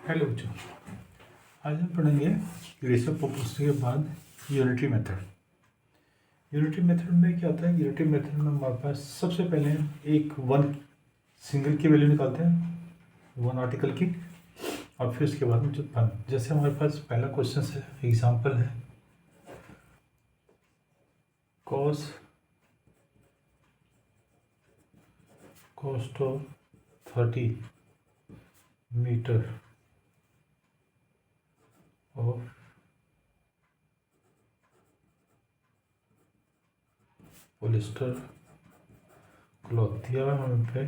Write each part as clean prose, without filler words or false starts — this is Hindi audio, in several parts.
हेलो बच्चों, आज हम पढ़ेंगे रेशियो प्रोपोर्शनल के बाद यूनिटरी मेथड। यूनिटरी मेथड में क्या होता है? यूनिटरी मेथड में हमारे पास सबसे पहले एक वन सिंगल की वैल्यू निकालते हैं, वन आर्टिकल की, और फिर उसके बाद में जो वन, जैसे हमारे पास पहला क्वेश्चन है, एग्जाम्पल है cost of 30 metre of polyester cloth दिया हुआ है हमें पे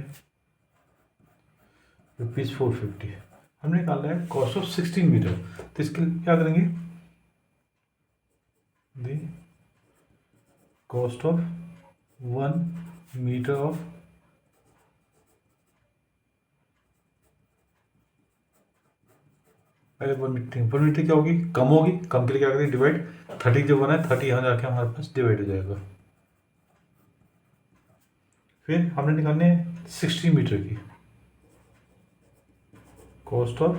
₹450। हमने निकाला है कॉस्ट ऑफ 16 मीटर, तो इसके लिए क्या करेंगे? The cost of 1 metre of पहले 1 मीटर क्या होगी? कम होगी। कम के लिए क्या करेंगे? डिवाइड 30 जो बना है 30 यहाँ जाके हमारे पास डिवाइड हो जाएगा। फिर हमने निकालने 60 मीटर की cost of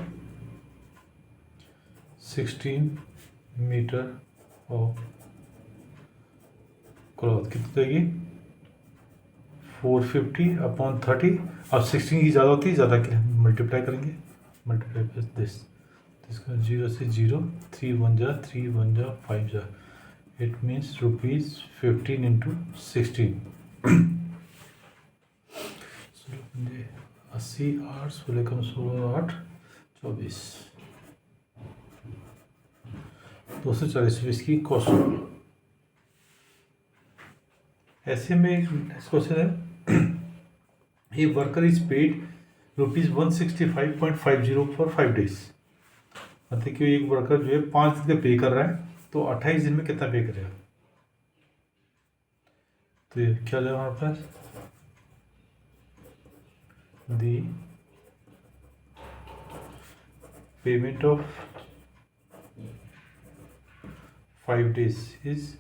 16 metre of cloth कितनी जाएगी? 450 अपॉन 30। अब 16 की ज़्यादा होती है, ज़्यादा के लिए मल्टीप्लाई करेंगे, मल्टीप्लाई प्लस दिस, इसका 0 से 0, 3 1 जा 3 1 जा 5 जा, इट मीन्स ₹15 इंटू 16, 80 8 16 कम 16 8 24, 240 रुपये की कॉस्ट। ऐसे में एक क्वेश्चन है, a worker is paid ₹165.50 for 5 days। मतलब कि एक वर्कर जो है 5 दिन का पे कर रहा है, तो 28 दिन में कितना पे करेगा? तो ये क्या जाएगा हमारे पास? The payment of 5 days is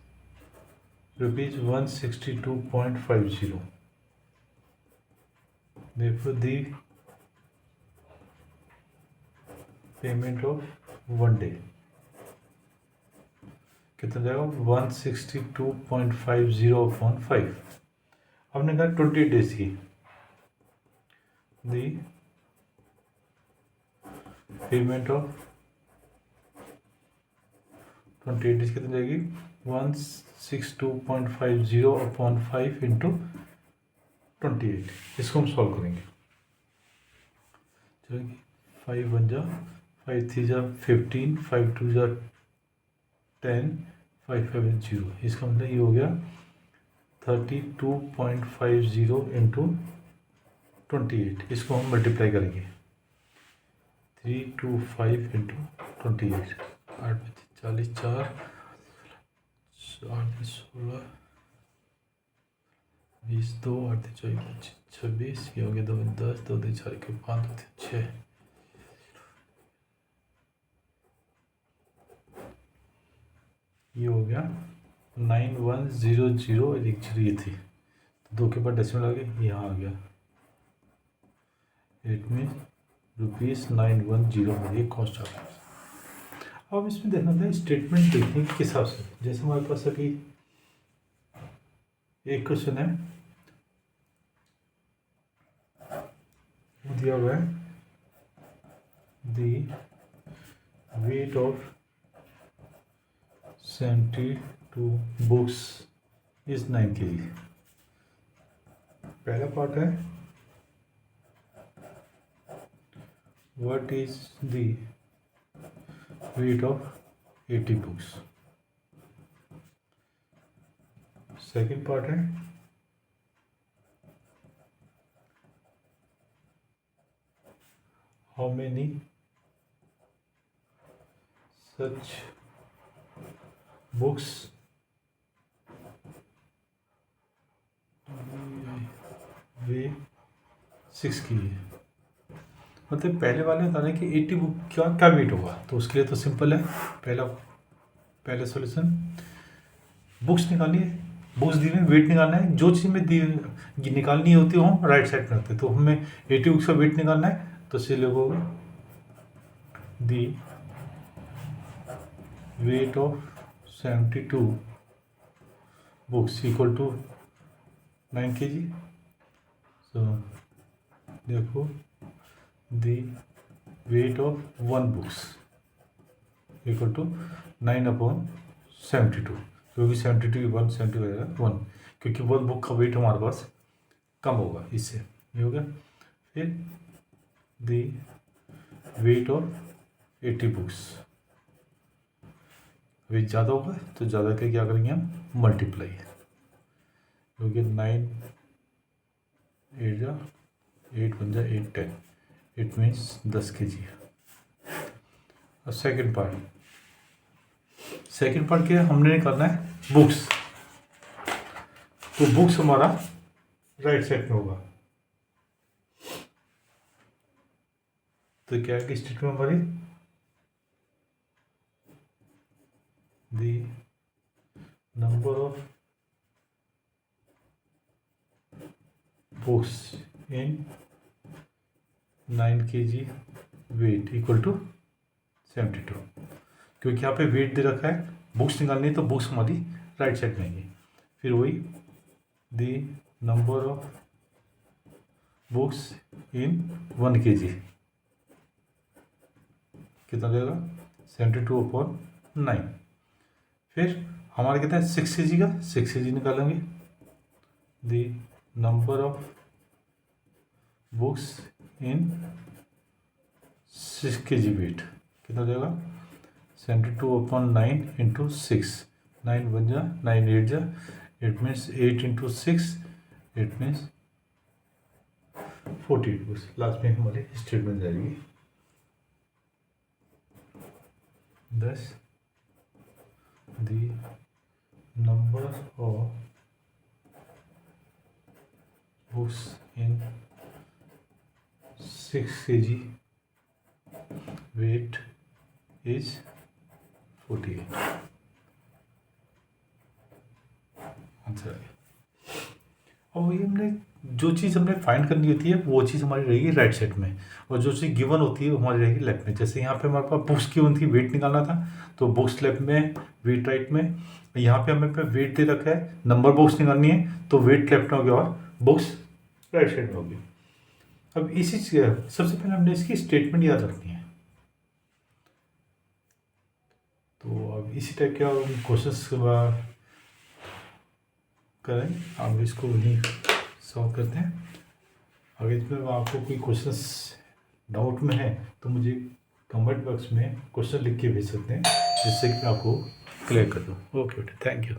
₹162.50। therefore the payment of 1 day कितना जाएगा? 162.50 अपॉन 5। हमने कहा 28 डेज की, दी पेमेंट ऑफ 28 डेज कितनी जाएगी? 162.50 अपॉन 5 इंटू 28। इसको हम सॉल्व करेंगे। चलिए 5 1 जा 5 3 जा 15, 5 2 जा 10, 5 5 0। इसका मतलब ये हो गया 32.50 इंटू 28। इसको हम मल्टीप्लाई करेंगे, 325 इंटू 28, 8 40 4 8 16 20 2 8 24 26, ये हो गया 2 10 2 4 5 6। ये हो गया 9100 ये थी, तो 2 के बाद डेसिमल आ गया, यहाँ आ गया, इट मीन ₹910 ये कॉस्ट आ गया। अब इसमें देखना था स्टेटमेंट देखने के हिसाब से। जैसे हमारे पास अभी एक क्वेश्चन है, वो दिया हुआ है the weight of 72 books is 9 kg। पहला पार्ट है what is the weight of 80 books. Second part है how many such books weigh 6 kg। मतलब पहले वाले बताने कि 80 बुक क्या क्या वेट होगा, तो उसके लिए तो सिंपल है। पहले सॉल्यूशन, बुक्स निकालिए, बुक्स दी में वेट निकालना है। जो चीज़ में दी निकालनी होती है वो हम राइट साइड में रखते हैं, तो हमें 80 बुक्स का वेट निकालना है, तो इसलिए होगा the weight of 72 books equal to 9 kg. So therefore the weight of one books equal to 9/72, क्योंकि 72 की 1 72 हो जाएगा 1, क्योंकि वन बुक का वेट हमारे पास कम होगा, इससे ये हो गया। फिर दी वेट ऑफ 80 बुक्स, वेट ज़्यादा होगा तो ज़्यादा के क्या करेंगे हम मल्टीप्लाई, क्योंकि 9 8 जा 8 1 जा 8 10, इट मीन्स 10 kg। और सेकेंड पार्ट क्या हमने निकालना है बुक्स, तो बुक्स हमारा राइट साइड में होगा। तो क्या है कि स्टेटमेंट हमारी the number of books in 9 kg weight equal to 72, क्योंकि यहाँ पे वेट दे रखा है, बुक्स निकालनी है तो बुक्स हमारी राइट साइड में आएंगी। फिर वही the number of books in 1 kg कितना देगा 72/9। फिर हमारा कितना है 6 kg का, 6 kg निकालेंगे। The number of books in 6 kg weight कितना देगा 72/9 इंटू 6, 9 1 जा 9 8 जा, it means 8 into 6, it means 48 books. Last में हमारी स्टेटमेंट जाएगी 10 the number of books in 6 kg weight is 48 answer. अब वही हमने जो चीज़ हमने फाइंड करनी होती है वो चीज़ हमारी रहेगी राइट साइड में, और जो चीज़ गिवन होती है वो हमारी रहेगी लेफ्ट में। जैसे यहाँ पे हमारे पास बुक्स गिवन थी, वेट निकालना था, तो बुक्स लेफ्ट में, वेट राइट में। यहाँ पे हमें पे वेट दे रखा है, नंबर बुक्स निकालनी है तो वेट लेफ्ट में हो गया और बुक्स राइट साइड में होगी। अब इसी सबसे पहले हमने इसकी स्टेटमेंट याद रखनी है। तो अब इसी टाइप के हम क्वेश्चन करें, हम इसको वहीं सॉल्व करते हैं। अगर इसमें आपको कोई क्वेश्चंस डाउट में है तो मुझे कमेंट बॉक्स में क्वेश्चन लिख के भेज सकते हैं, जिससे कि मैं आपको क्लियर कर दूँ। ओके बेटा, थैंक यू।